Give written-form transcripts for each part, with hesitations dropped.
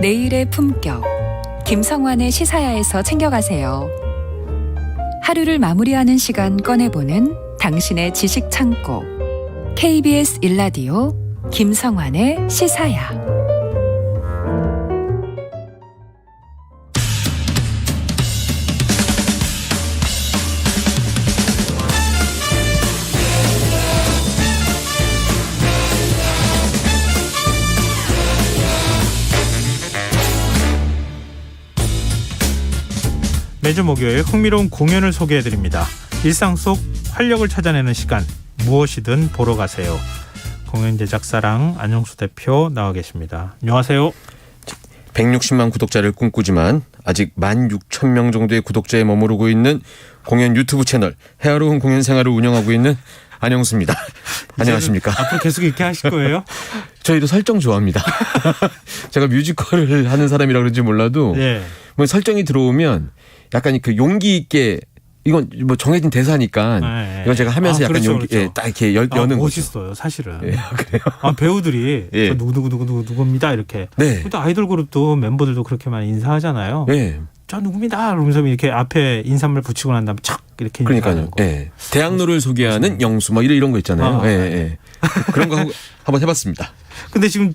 내일의 품격, 김성환의 시사야에서 챙겨가세요. 하루를 마무리하는 시간 꺼내보는 당신의 지식 창고, KBS 1라디오 김성환의 시사야. 매주 목요일 흥미로운 공연을 소개해드립니다. 일상 속 활력을 찾아내는 시간, 무엇이든 보러 가세요. 공연 제작사랑 안영수 대표 나와 계십니다. 안녕하세요. 160만 구독자를 꿈꾸지만 아직 16,000명 정도의 구독자에 머무르고 있는 공연 유튜브 채널 헤아로운 공연 생활을 운영하고 있는 안영수입니다. 안녕하십니까. 앞으로 계속 이렇게 하실 거예요? 저희도 설정 좋아합니다. 제가 뮤지컬을 하는 사람이라 그런지 몰라도 네. 뭐 설정이 들어오면 약간 그 용기 있게, 이건 뭐 정해진 대사니까 네. 이건 제가 하면서 약간 그렇죠, 용기, 그렇죠. 딱 이렇게 여는 거죠. 멋있어요, 사실은. 예, 그래요. 배우들이 예. 저 누구입니다 이렇게. 네. 또 아이돌 그룹도 멤버들도 그렇게 많이 인사하잖아요. 네. 저 누구입니다. 그러면서 이렇게 앞에 인사말 붙이고 난 다음에 착 이렇게 그러니까요. 인사하고. 예. 대학로를 소개하는 영수 뭐 이런 거 있잖아요. 아, 예, 네. 예. 그런 거 한번 해봤습니다. 근데 지금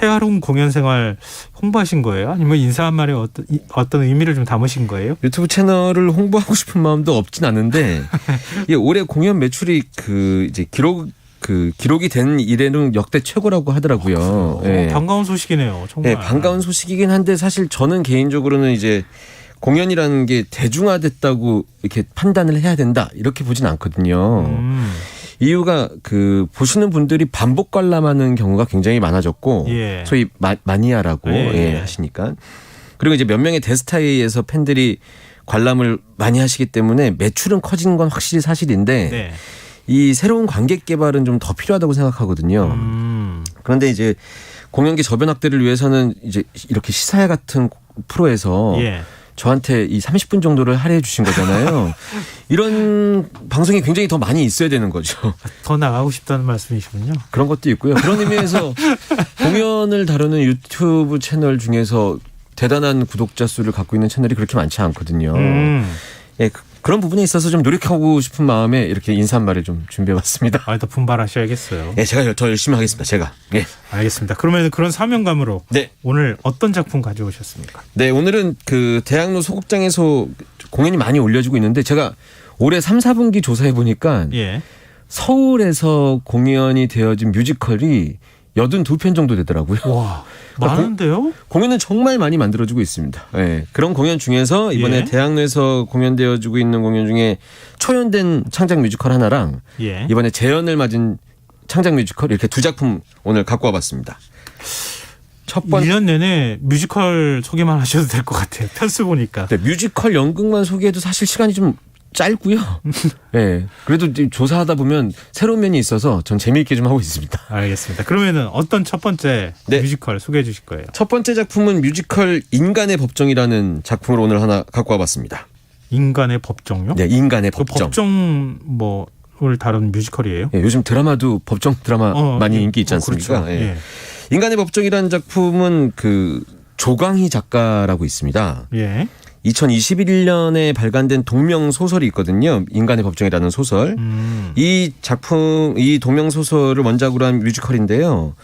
헤아로운 공연 생활 홍보하신 거예요? 아니면 인사 한 말에 어떤 의미를 좀 담으신 거예요? 유튜브 채널을 홍보하고 싶은 마음도 없진 않은데 이게 올해 공연 매출이 이제 기록이 된 이래는 역대 최고라고 하더라고요. 예. 반가운 소식이네요. 정말. 예, 반가운 소식이긴 한데 사실 저는 개인적으로는 이제 공연이라는 게 대중화됐다고 이렇게 판단을 해야 된다 이렇게 보진 않거든요. 이유가 보시는 분들이 반복 관람하는 경우가 굉장히 많아졌고 예. 소위 마니아라고 예. 하시니까, 그리고 이제 몇 명의 대스타에서 팬들이 관람을 많이 하시기 때문에 매출은 커지는 건 확실히 사실인데 네. 이 새로운 관객 개발은 좀 더 필요하다고 생각하거든요. 그런데 이제 공연계 저변 확대를 위해서는 이제 이렇게 시사회 같은 프로에서 예. 저한테 이 30분 정도를 할애해 주신 거잖아요. 이런 방송이 굉장히 더 많이 있어야 되는 거죠. 더 나가고 싶다는 말씀이시군요. 그런 것도 있고요. 그런 의미에서 공연을 다루는 유튜브 채널 중에서 대단한 구독자 수를 갖고 있는 채널이 그렇게 많지 않거든요. 예, 그런 부분에 있어서 좀 노력하고 싶은 마음에 이렇게 인사말을 좀 준비해봤습니다. 더 분발하셔야겠어요. 예, 제가 더 열심히 하겠습니다. 제가. 예. 알겠습니다. 그러면 그런 사명감으로 네. 오늘 어떤 작품 가져오셨습니까? 네, 오늘은 대학로 소극장에서 공연이 많이 올려지고 있는데 제가 올해 3, 4분기 조사해 보니까 예. 서울에서 공연이 되어진 뮤지컬이 82편 정도 되더라고요. 와, 많은데요? 공연은 정말 많이 만들어지고 있습니다. 예, 그런 공연 중에서 이번에 예. 대학로에서 공연되어지고 있는 공연 중에 초연된 창작 뮤지컬 하나랑 예. 이번에 재연을 맞은 창작 뮤지컬 이렇게 두 작품 오늘 갖고 와봤습니다. 첫 번째 1년 내내 뮤지컬 소개만 하셔도 될 것 같아요. 편수 보니까. 네, 뮤지컬 연극만 소개해도 사실 시간이 좀 짧고요. 네, 그래도 조사하다 보면 새로운 면이 있어서 전 재미있게 좀 하고 있습니다. 알겠습니다. 그러면은 어떤 첫 번째 네. 뮤지컬 소개해 주실 거예요? 첫 번째 작품은 뮤지컬 인간의 법정이라는 작품을 오늘 하나 갖고 와봤습니다. 인간의 법정요? 네, 인간의 그 법정. 법정 를 다룬 뮤지컬이에요? 네, 요즘 드라마도 법정 드라마 많이 인기 있지 않습니까? 그렇죠. 예. 예. 인간의 법정이라는 작품은 조광희 작가라고 있습니다. 예. 2021년에 발간된 동명 소설이 있거든요. 인간의 법정이라는 소설. 이 동명 소설을 원작으로 한 뮤지컬인데요.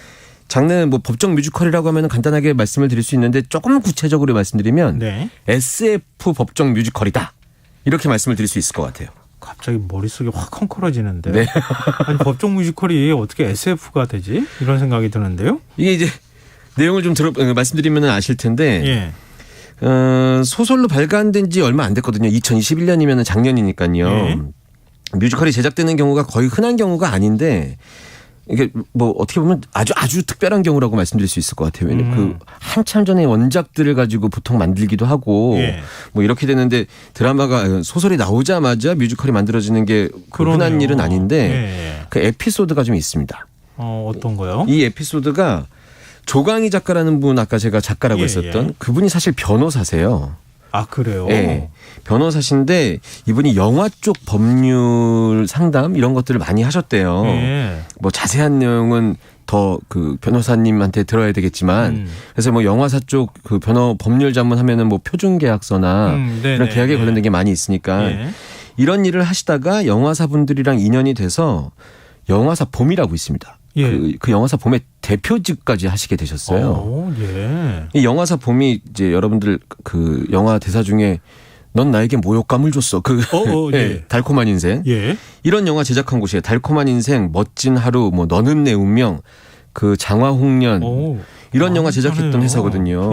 장르는 법정 뮤지컬이라고 하면 간단하게 말씀을 드릴 수 있는데 조금 구체적으로 말씀드리면 네. SF 법정 뮤지컬이다. 이렇게 말씀을 드릴 수 있을 것 같아요. 갑자기 머릿속이 확 컹컬어지는데. 네. 아니, 법정 뮤지컬이 어떻게 SF가 되지? 이런 생각이 드는데요. 이게 이제 내용을 좀 말씀드리면 아실 텐데 예. 소설로 발간된 지 얼마 안 됐거든요. 2021년이면 작년이니까요. 예. 뮤지컬이 제작되는 경우가 거의 흔한 경우가 아닌데 이게 어떻게 보면 아주 특별한 경우라고 말씀드릴 수 있을 것 같아요. 왜냐면 한참 전에 원작들을 가지고 보통 만들기도 하고 예. 이렇게 되는데 드라마가 소설이 나오자마자 뮤지컬이 만들어지는 게 흔한 일은 아닌데 예. 그 에피소드가 좀 있습니다. 어떤 거요? 이 에피소드가 조광희 작가라는 분, 아까 제가 작가라고 했었던 그분이 사실 변호사세요. 아, 그래요? 네. 변호사신데 이분이 영화 쪽 법률 상담 이런 것들을 많이 하셨대요. 예. 자세한 내용은 더 그 변호사님한테 들어야 되겠지만 그래서 뭐 영화사 쪽 그 법률 자문하면은 뭐 표준계약서나 이런 계약에 관련된 게 많이 있으니까 이런 일을 하시다가 영화사 분들이랑 인연이 돼서 영화사 봄이라고 있습니다. 그 영화사 봄의 대표직까지 하시게 되셨어요. 이 영화사 봄이 이제 여러분들 그 영화 대사 중에 넌 나에게 모욕감을 줬어. 달콤한 인생. 이런 영화 제작한 곳이에요. 달콤한 인생, 멋진 하루, 뭐 너는 내 운명, 그 장화홍련 이런 영화 제작했던 회사거든요.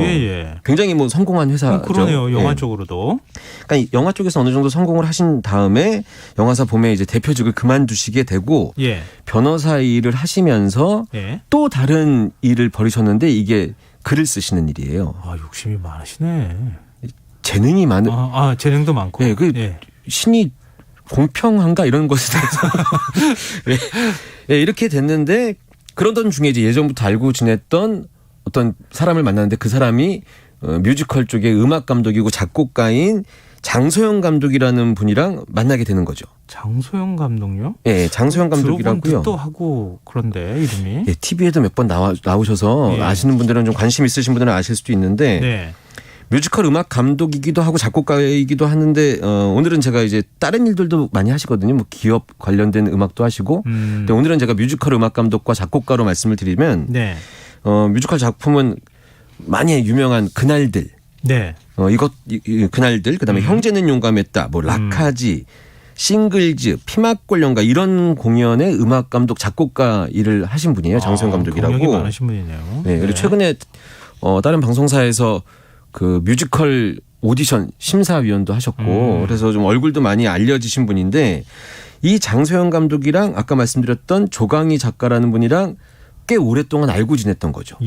굉장히 뭐 성공한 회사죠. 그러네요. 영화 쪽으로도. 그러니까 영화 쪽에서 어느 정도 성공을 하신 다음에 영화사 봄에 이제 대표직을 그만두시게 되고 변호사 일을 하시면서 또 다른 일을 벌이셨는데 이게 글을 쓰시는 일이에요. 욕심이 많으시네. 재능이 많은. 재능도 많고. 신이 공평한가 이런 것에 대해서 이렇게 됐는데 그러던 중에 이제 예전부터 알고 지냈던 어떤 사람을 만났는데 그 사람이 뮤지컬 쪽의 음악 감독이고 작곡가인 장소영 감독이라는 분이랑 만나게 되는 거죠. 장소영 감독요? 장소영 감독이라고요. 들어본 듯도 하고 그런데 이름이. TV에도 몇 번 나오셔서 아시는 분들은 좀 관심 있으신 분들은 아실 수도 있는데 뮤지컬 음악 감독이기도 하고 작곡가이기도 하는데 오늘은 제가 이제 다른 일들도 많이 하시거든요. 뭐 기업 관련된 음악도 하시고. 근데 오늘은 제가 뮤지컬 음악 감독과 작곡가로 말씀을 드리면 뮤지컬 작품은 많이 유명한 그날들. 그날들 그다음에 형제는 용감했다. 뭐 락하지. 싱글즈, 피막골 연가 이런 공연의 음악 감독 작곡가 일을 하신 분이에요. 장소영 감독이라고. 경력이 많으신 분이네요. 그리고 최근에 다른 방송사에서 그 뮤지컬 오디션 심사위원도 하셨고 그래서 좀 얼굴도 많이 알려지신 분인데 이 장소영 감독이랑 아까 말씀드렸던 조강희 작가라는 분이랑 꽤 오랫동안 알고 지냈던 거죠.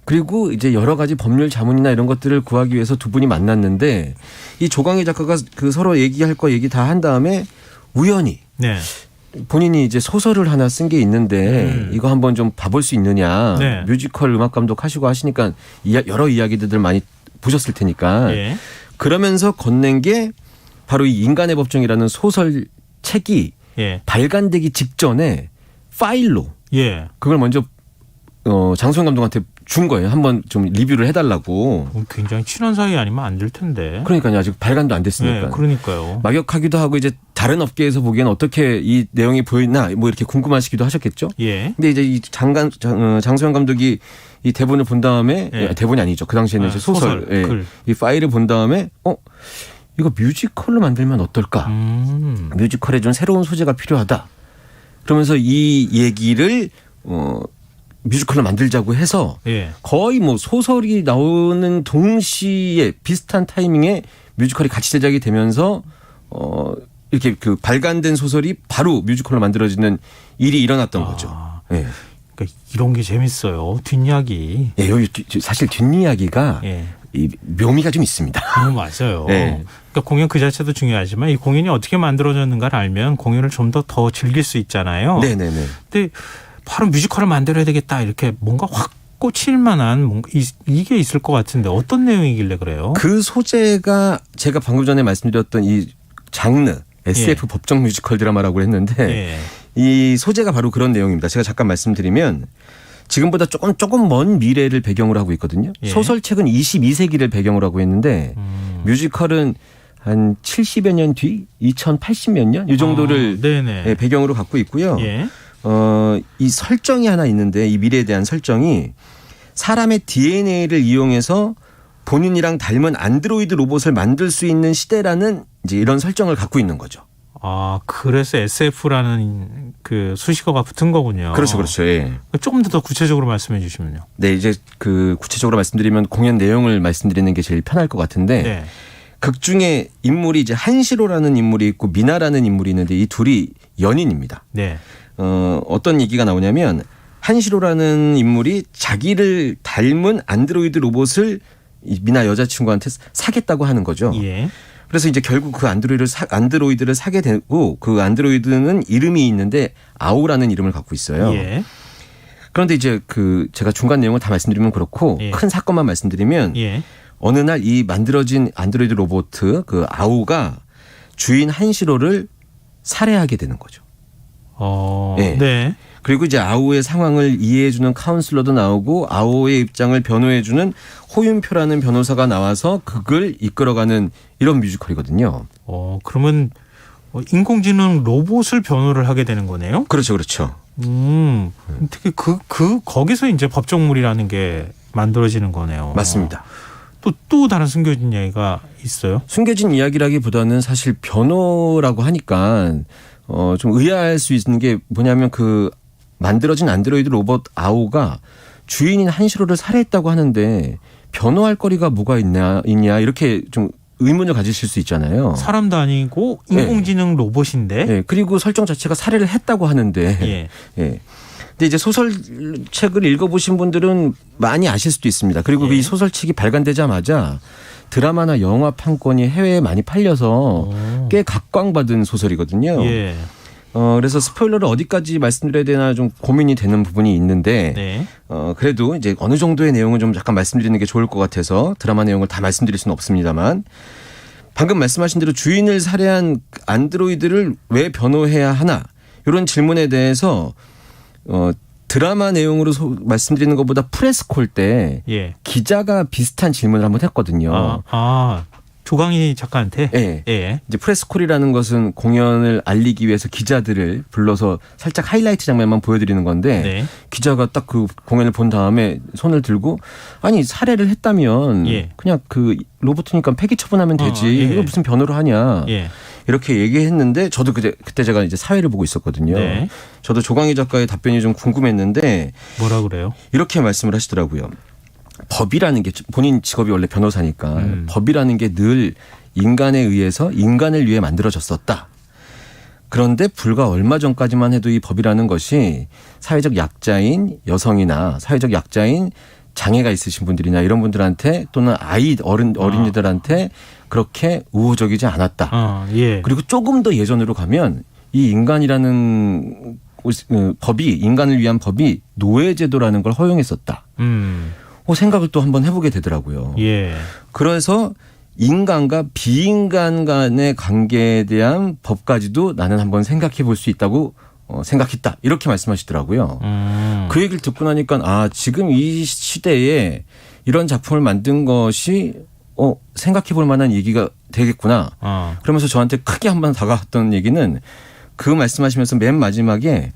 그리고 이제 여러 가지 법률 자문이나 이런 것들을 구하기 위해서 두 분이 만났는데 이 조강희 작가가 그 서로 얘기할 거 얘기 다 한 다음에 우연히 본인이 이제 소설을 하나 쓴 게 있는데 이거 한번 좀 봐볼 수 있느냐. 뮤지컬 음악 감독 하시고 하시니까 여러 이야기들 많이 보셨을 테니까 그러면서 건넨 게 바로 이 인간의 법정이라는 소설 책이 발간되기 직전에 파일로 그걸 먼저 장소영 감독한테 준 거예요. 한번 좀 리뷰를 해달라고. 굉장히 친한 사이 아니면 안 될 텐데. 그러니까요. 아직 발간도 안 됐으니까. 그러니까요. 막역하기도 하고 이제 다른 업계에서 보기에는 어떻게 이 내용이 보이나 뭐 이렇게 궁금하시기도 하셨겠죠. 근데 이제 이 장소영 감독이 이 대본을 본 다음에 대본이 아니죠. 그 당시에는 이제 소설 글. 이 파일을 본 다음에 이거 뮤지컬로 만들면 어떨까? 뮤지컬에 좀 새로운 소재가 필요하다. 그러면서 이 얘기를 뮤지컬로 만들자고 해서 거의 뭐 소설이 나오는 동시에 비슷한 타이밍에 뮤지컬이 같이 제작이 되면서 이렇게 그 발간된 소설이 바로 뮤지컬로 만들어지는 일이 일어났던 거죠. 그러니까 이런 게 재밌어요. 뒷이야기. 여기 사실 뒷이야기가 이 묘미가 좀 있습니다. 맞아요. 그러니까 공연 그 자체도 중요하지만 이 공연이 어떻게 만들어졌는가를 알면 공연을 좀 더 즐길 수 있잖아요. 근데 바로 뮤지컬을 만들어야 되겠다 이렇게 뭔가 확 꽂힐 만한 뭔가 이게 있을 것 같은데 어떤 내용이길래 그래요? 그 소재가 제가 방금 전에 말씀드렸던 이 장르 SF 법정 뮤지컬 드라마라고 했는데 이 소재가 바로 그런 내용입니다. 제가 잠깐 말씀드리면 지금보다 조금 먼 미래를 배경으로 하고 있거든요. 소설책은 22세기를 배경으로 하고 있는데 뮤지컬은 한 70여 년 뒤 2080몇 년 이 정도를 배경으로 갖고 있고요. 이 설정이 하나 있는데 이 미래에 대한 설정이 사람의 DNA를 이용해서 본인이랑 닮은 안드로이드 로봇을 만들 수 있는 시대라는 이제 이런 설정을 갖고 있는 거죠. 그래서 SF라는 그 수식어가 붙은 거군요. 그렇죠. 조금 더 구체적으로 말씀해 주시면요. 이제 그 구체적으로 말씀드리면 공연 내용을 말씀드리는 게 제일 편할 것 같은데 극 중에 인물이 이제 한시로라는 인물이 있고 미나라는 인물이 있는데 이 둘이 연인입니다. 어떤 얘기가 나오냐면 한시로라는 인물이 자기를 닮은 안드로이드 로봇을 이 미나 여자친구한테 사겠다고 하는 거죠. 그래서 이제 결국 그 안드로이드를 사게 되고 그 안드로이드는 이름이 있는데 아오라는 이름을 갖고 있어요. 그런데 이제 그 제가 중간 내용을 다 말씀드리면 그렇고 큰 사건만 말씀드리면 어느 날 이 만들어진 안드로이드 로봇 그 아오가 주인 한시로를 살해하게 되는 거죠. 그리고 이제 아오의 상황을 이해해주는 카운슬러도 나오고 아오의 입장을 변호해주는 호윤표라는 변호사가 나와서 그걸 이끌어가는 이런 뮤지컬이거든요. 그러면 인공지능 로봇을 변호를 하게 되는 거네요? 그렇죠, 그렇죠. 특히 거기서 이제 법정물이라는 게 만들어지는 거네요. 맞습니다. 또 다른 숨겨진 이야기가 있어요? 숨겨진 이야기라기보다는 사실 변호라고 하니까 좀 의아할 수 있는 게 뭐냐면 그 만들어진 안드로이드 로봇 아오가 주인인 한시로를 살해했다고 하는데 변호할 거리가 뭐가 있냐 이렇게 좀 의문을 가지실 수 있잖아요. 사람도 아니고 인공지능 로봇인데. 네. 그리고 설정 자체가 살해를 했다고 하는데. 예. 예. 근데 이제 소설책을 읽어보신 분들은 많이 아실 수도 있습니다. 그리고 이 소설책이 발간되자마자 드라마나 영화 판권이 해외에 많이 팔려서 꽤 각광받은 소설이거든요. 예. 그래서 스포일러를 어디까지 말씀드려야 되나 좀 고민이 되는 부분이 있는데, 네. 그래도 이제 어느 정도의 내용은 좀 잠깐 말씀드리는 게 좋을 것 같아서 드라마 내용을 다 말씀드릴 수는 없습니다만, 방금 말씀하신 대로 주인을 살해한 안드로이드를 왜 변호해야 하나 이런 질문에 대해서 드라마 내용으로 말씀드리는 것보다 프레스콜 때 기자가 비슷한 질문을 한번 했거든요. 조강희 작가한테? 네. 예. 이제 프레스콜이라는 것은 공연을 알리기 위해서 기자들을 불러서 살짝 하이라이트 장면만 보여드리는 건데 네. 기자가 딱 그 공연을 본 다음에 손을 들고 아니 살해를 했다면 그냥 그 로봇이니까 폐기 처분하면 되지 이거 무슨 변호를 하냐 이렇게 얘기했는데 저도 그때 제가 이제 사회를 보고 있었거든요. 네. 저도 조강희 작가의 답변이 좀 궁금했는데 뭐라 그래요? 이렇게 말씀을 하시더라고요. 법이라는 게 본인 직업이 원래 변호사니까 법이라는 게 늘 인간에 의해서 인간을 위해 만들어졌었다. 그런데 불과 얼마 전까지만 해도 이 법이라는 것이 사회적 약자인 여성이나 사회적 약자인 장애가 있으신 분들이나 이런 분들한테 또는 어린이들한테 그렇게 우호적이지 않았다. 그리고 조금 더 예전으로 가면 이 인간이라는 법이 인간을 위한 법이 노예제도라는 걸 허용했었다. 생각을 또 한번 해보게 되더라고요. 그래서 인간과 비인간 간의 관계에 대한 법까지도 나는 한번 생각해 볼 수 있다고 생각했다. 이렇게 말씀하시더라고요. 그 얘기를 듣고 나니까 지금 이 시대에 이런 작품을 만든 것이 생각해 볼 만한 얘기가 되겠구나. 그러면서 저한테 크게 한번 다가왔던 얘기는 그 말씀하시면서 맨 마지막에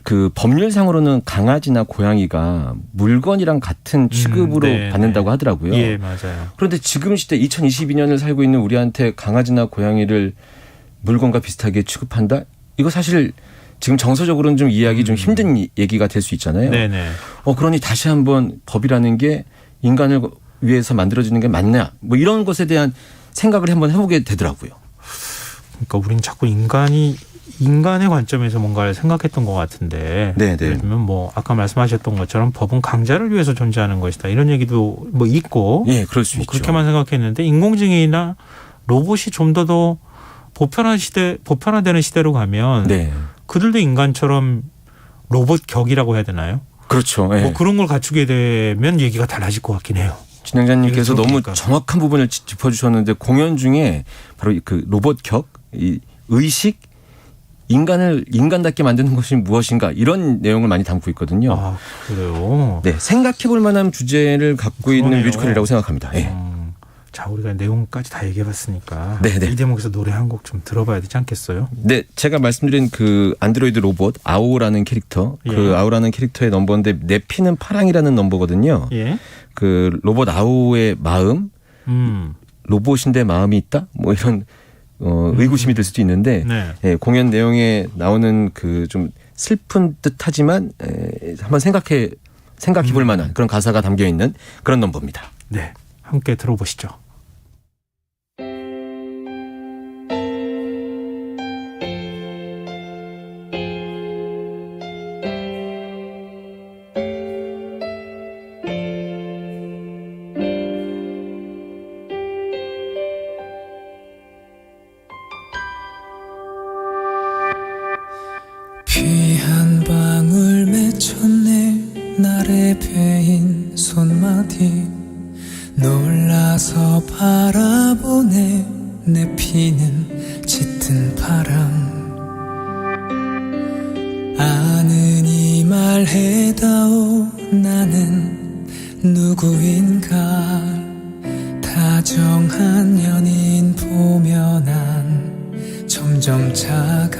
그 법률상으로는 강아지나 고양이가 물건이랑 같은 취급으로 받는다고 하더라고요. 예, 맞아요. 그런데 지금 시대 2022년을 살고 있는 우리한테 강아지나 고양이를 물건과 비슷하게 취급한다? 이거 사실 지금 정서적으로는 좀 이해하기 좀 힘든 얘기가 될 수 있잖아요. 네네. 그러니 다시 한번 법이라는 게 인간을 위해서 만들어지는 게 맞냐? 뭐 이런 것에 대한 생각을 한번 해보게 되더라고요. 그러니까 우린 자꾸 인간의 관점에서 뭔가를 생각했던 것 같은데 예를 들면 뭐 아까 말씀하셨던 것처럼 법은 강자를 위해서 존재하는 것이다 이런 얘기도 뭐 있고 그럴 수 있죠. 그렇게만 생각했는데 인공지능이나 로봇이 좀 더 보편화되는 시대로 가면 그들도 인간처럼 로봇 격이라고 해야 되나요? 그렇죠. 뭐 그런 걸 갖추게 되면 얘기가 달라질 것 같긴 해요. 진행자님께서 너무 정확한 부분을 짚어주셨는데 공연 중에 바로 그 로봇 격, 이 의식, 인간을 인간답게 만드는 것이 무엇인가 이런 내용을 많이 담고 있거든요. 그래요? 네, 생각해볼 만한 주제를 갖고 있는 뮤지컬이라고 생각합니다. 자, 우리가 내용까지 다 얘기해봤으니까 이 대목에서 노래 한 곡 좀 들어봐야 되지 않겠어요? 네, 제가 말씀드린 그 안드로이드 로봇 아오라는 캐릭터, 그 아오라는 캐릭터의 넘버인데 내 피는 파랑이라는 넘버거든요. 그 로봇 아오의 마음, 로봇인데 마음이 있다? 뭐 이런 의구심이 들 수도 있는데 공연 내용에 나오는 그 좀 슬픈 듯하지만 한번 생각해 볼 만한 그런 가사가 담겨 있는 그런 넘버입니다. 네, 함께 들어보시죠. 피 한 방울 맺혔네 날에 베인 손마디 놀라서 바라보네 내 피는 짙은 파랑 말해다오 나는 누구인가 다정한 연인 보면 난 점점 작아지네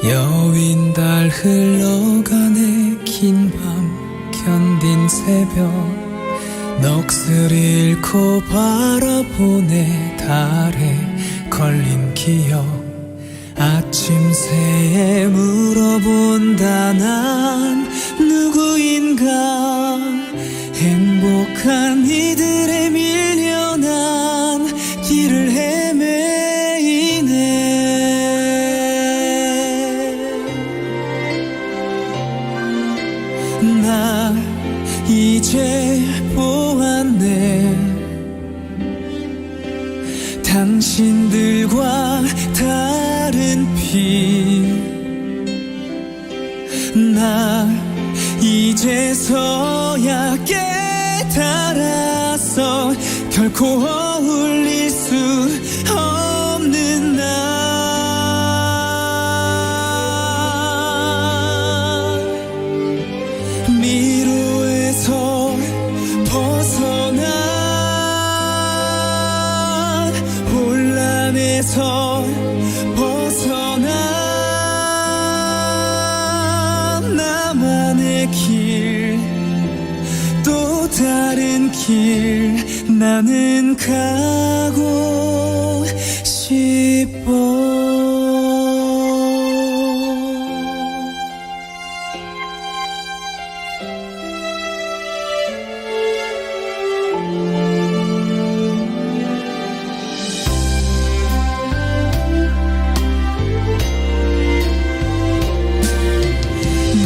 여윈달 흘러가네 긴 밤 견딘 새벽 넋을 잃고 바라보네 달에 걸린 기억 아침새에 물어본다 난 누구인가 행복한 이들에 밀려난 길을 헤매이네 나 이제 보았네 당신들과 다른 빛 나 이제서야 깨달았어 결코 어울릴 수 없는 나 미로에서 벗어나 혼란에서 벗어나 나만의 길 또 다른 길 나는 가고 싶어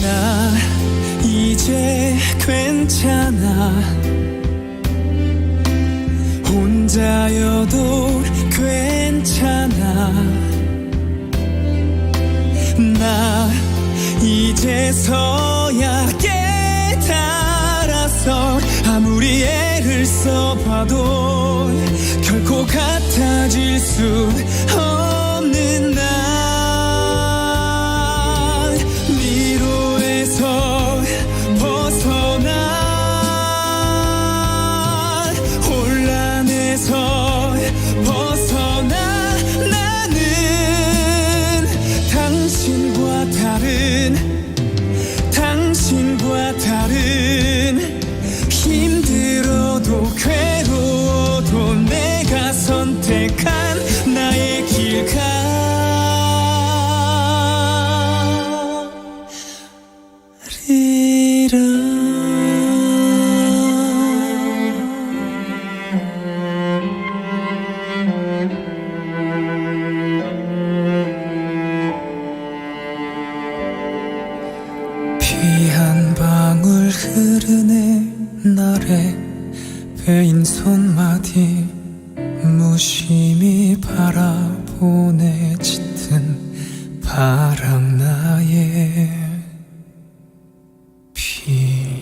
나 이제 괜찮아 혼자여도 괜찮아 나 이제서야 깨달았어 아무리 애를 써봐도 결코 같아질 수 없는 나 미로에서 벗어나 혼란에서 벗어나 나는 당신과 다른 힘들어도 괴로워도 내가 선택한 나의 길 피 한 방울 흐르네 날에 베인 손마디 무심히 바라보네 짙은 바람 나의 피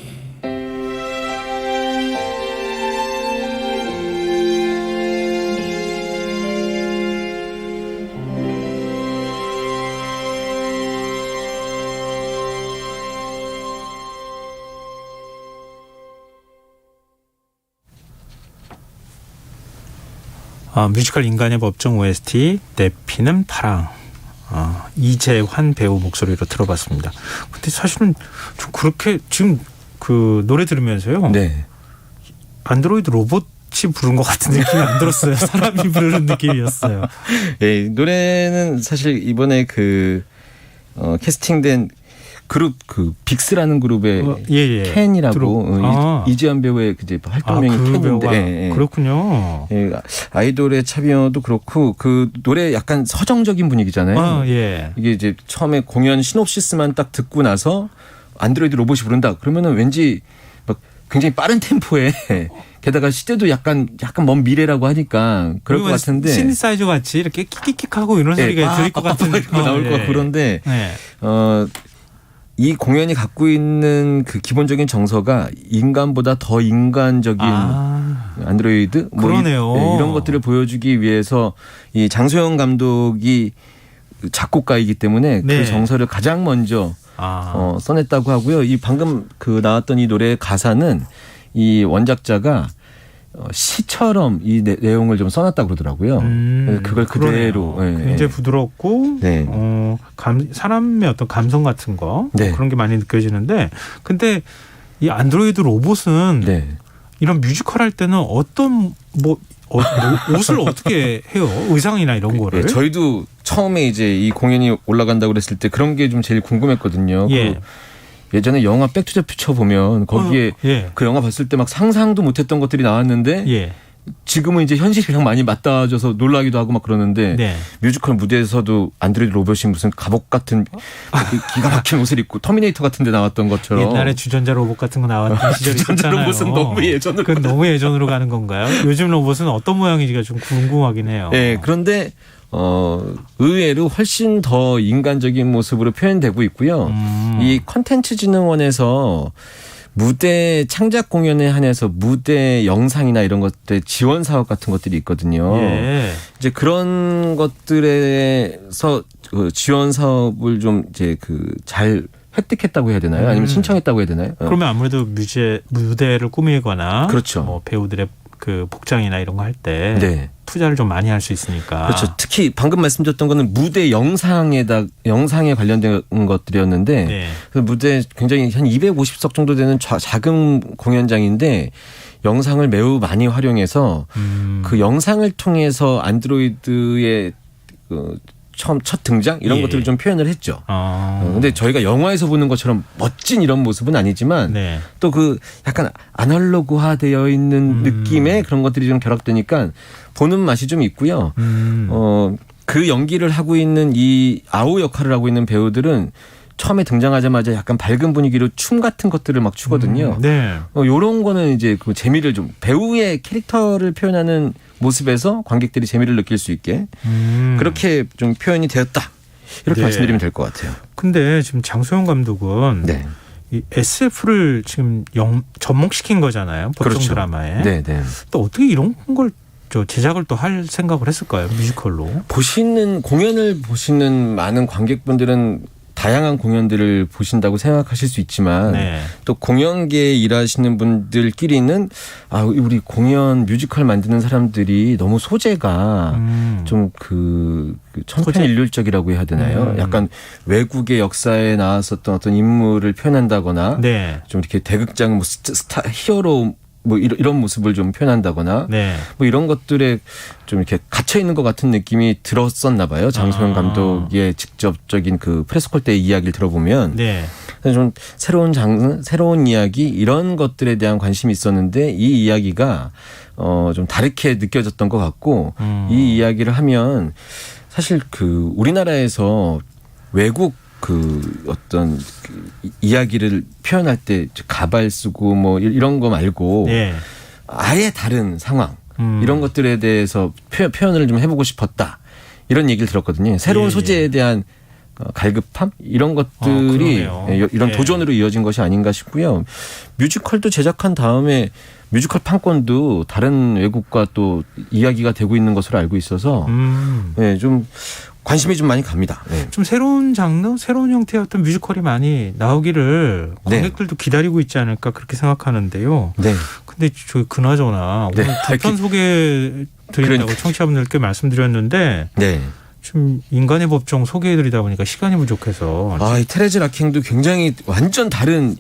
뮤지컬 인간의 법정 OST 내 피는 파랑 이재환 배우 목소리로 들어봤습니다. 근데 사실은 좀 그렇게 지금 그 노래 들으면서요. 네. 안드로이드 로봇이 부른 것 같은 느낌이 안 들었어요. 사람이 부르는 느낌이었어요. 예, 노래는 사실 이번에 캐스팅된 그룹 빅스라는 그룹의 켄이라고 이재환 배우의 활동명이 켄인데 예. 그렇군요. 예, 아이돌의 참여도 그렇고 그 노래 약간 서정적인 분위기잖아요. 예. 이게 이제 처음에 공연 시놉시스만 딱 듣고 나서 안드로이드 로봇이 부른다. 그러면은 왠지 막 굉장히 빠른 템포에 게다가 시대도 약간 먼 미래라고 하니까 그럴 것 같은데 시니사이저 같이 이렇게 킥킥킥하고 이런 소리가 들릴 것 같은 나올 것 같고 그런데 이 공연이 갖고 있는 그 기본적인 정서가 인간보다 더 인간적인 안드로이드 그러네요. 이런 것들을 보여주기 위해서 이 장소영 감독이 작곡가이기 때문에 네. 그 정서를 가장 먼저 써냈다고 하고요. 이 방금 그 나왔던 이 노래의 가사는 이 원작자가 시처럼 이 내용을 좀 써놨다고 그러더라고요. 그걸 그대로 굉장히 부드럽고 네. 사람의 어떤 감성 같은 거 네. 그런 게 많이 느껴지는데 근데 이 안드로이드 로봇은 네. 이런 뮤지컬 할 때는 어떤 옷을 어떻게 해요? 의상이나 이런 거를? 네, 저희도 처음에 이제 이 공연이 올라간다고 그랬을 때 그런 게 좀 제일 궁금했거든요. 예. 예전에 영화 백투더퓨처 보면 거기에 예. 그 영화 봤을 때 막 상상도 못했던 것들이 나왔는데 예. 지금은 이제 현실이랑 많이 맞닿아져서 놀라기도 하고 막 그러는데 네. 뮤지컬 무대에서도 안드로이드 로봇이 무슨 갑옷 같은 기가 막힌 옷을 입고 터미네이터 같은 데 나왔던 것처럼 옛날에 주전자 로봇 같은 거 나왔던 시절이 주전자 있었잖아요. 로봇은 너무 예전으로 그건 너무 예전으로 가는 건가요? 요즘 로봇은 어떤 모양인지가 좀 궁금하긴 해요. 네, 그런데 의외로 훨씬 더 인간적인 모습으로 표현되고 있고요. 이 콘텐츠진흥원에서 무대 창작 공연에 한해서 무대 영상이나 이런 것들 지원 사업 같은 것들이 있거든요. 예. 이제 그런 것들에서 그 지원 사업을 좀 이제 그 잘 획득했다고 해야 되나요? 아니면 신청했다고 해야 되나요? 그러면 아무래도 무대를 꾸미거나 그렇죠. 뭐 배우들의 그 복장이나 이런 거 할 때 네. 투자를 좀 많이 할 수 있으니까. 그렇죠. 특히 방금 말씀드렸던 거는 무대 영상에 관련된 것들이었는데 네. 그 무대 굉장히 한 250석 정도 되는 작은 공연장인데 영상을 매우 많이 활용해서 그 영상을 통해서 안드로이드의 첫 등장 이런 예. 것들을 좀 표현을 했죠. 근데 저희가 영화에서 보는 것처럼 멋진 이런 모습은 아니지만 네. 또 그 약간 아날로그화되어 있는 느낌의 그런 것들이 좀 결합되니까 보는 맛이 좀 있고요. 그 연기를 하고 있는 이 아오 역할을 하고 있는 배우들은 처음에 등장하자마자 약간 밝은 분위기로 춤 같은 것들을 막 추거든요. 네. 요런 거는 이제 그 재미를 좀 배우의 캐릭터를 표현하는 모습에서 관객들이 재미를 느낄 수 있게 그렇게 좀 표현이 되었다. 이렇게 네. 말씀드리면 될 것 같아요. 근데 지금 장소영 감독은 네. 이 SF를 지금 접목시킨 거잖아요. 법정 그렇죠. 드라마에. 네, 네. 또 어떻게 이런 걸 제작을 또 할 생각을 했을까요? 뮤지컬로. 공연을 보시는 많은 관객분들은 다양한 공연들을 보신다고 생각하실 수 있지만 네. 또 공연계에 일하시는 분들끼리는 우리 공연 뮤지컬 만드는 사람들이 너무 소재가 좀 천편일률적이라고 해야 되나요? 약간 외국의 역사에 나왔었던 어떤 인물을 표현한다거나 네. 좀 이렇게 대극장 뭐 스타 히어로 뭐 이런 모습을 좀 표현한다거나 네. 뭐 이런 것들에 좀 이렇게 갇혀 있는 것 같은 느낌이 들었었나 봐요. 장소영 감독의 직접적인 그 프레스콜 때의 이야기를 들어보면 네. 좀 새로운 장르, 새로운 이야기 이런 것들에 대한 관심이 있었는데 이 이야기가 좀 다르게 느껴졌던 것 같고 이 이야기를 하면 사실 그 우리나라에서 외국 어떤 이야기를 표현할 때 가발 쓰고 뭐 이런 거 말고 네. 아예 다른 상황 이런 것들에 대해서 표현을 좀 해보고 싶었다 이런 얘기를 들었거든요. 새로운 예. 소재에 대한 갈급함 이런 것들이 이런 도전으로 이어진 것이 아닌가 싶고요. 뮤지컬도 제작한 다음에 뮤지컬 판권도 다른 외국과 또 이야기가 되고 있는 것으로 알고 있어서 좀 관심이 좀 많이 갑니다. 네. 좀 새로운 장르, 새로운 형태의 어떤 뮤지컬이 많이 나오기를 관객들도 기다리고 있지 않을까 그렇게 생각하는데요. 네. 근데 저희 그나저나 오늘 두편 소개해 드린다고 청취자분들께 말씀드렸는데 네. 좀 인간의 법정 소개해드리다 보니까 시간이 부족해서 이 테레즈 락행도 굉장히 완전 다른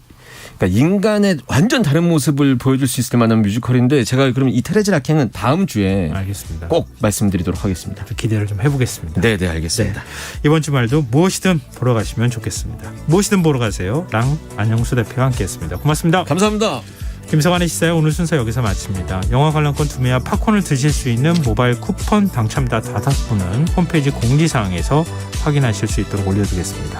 그러니까 인간의 완전 다른 모습을 보여줄 수 있을 만한 뮤지컬인데 제가 그럼 이 테레즈 락행은 다음 주에 알겠습니다. 꼭 말씀드리도록 하겠습니다. 기대를 좀 해보겠습니다. 네, 알겠습니다. 이번 주말도 무엇이든 보러 가시면 좋겠습니다. 무엇이든 보러 가세요. 랑 안영수 대표와 함께했습니다. 고맙습니다. 감사합니다. 김성환의 시사회 오늘 순서 여기서 마칩니다. 영화 관람권 2매와 팝콘을 드실 수 있는 모바일 쿠폰 당첨자 5분은 홈페이지 공지사항에서 확인하실 수 있도록 올려두겠습니다.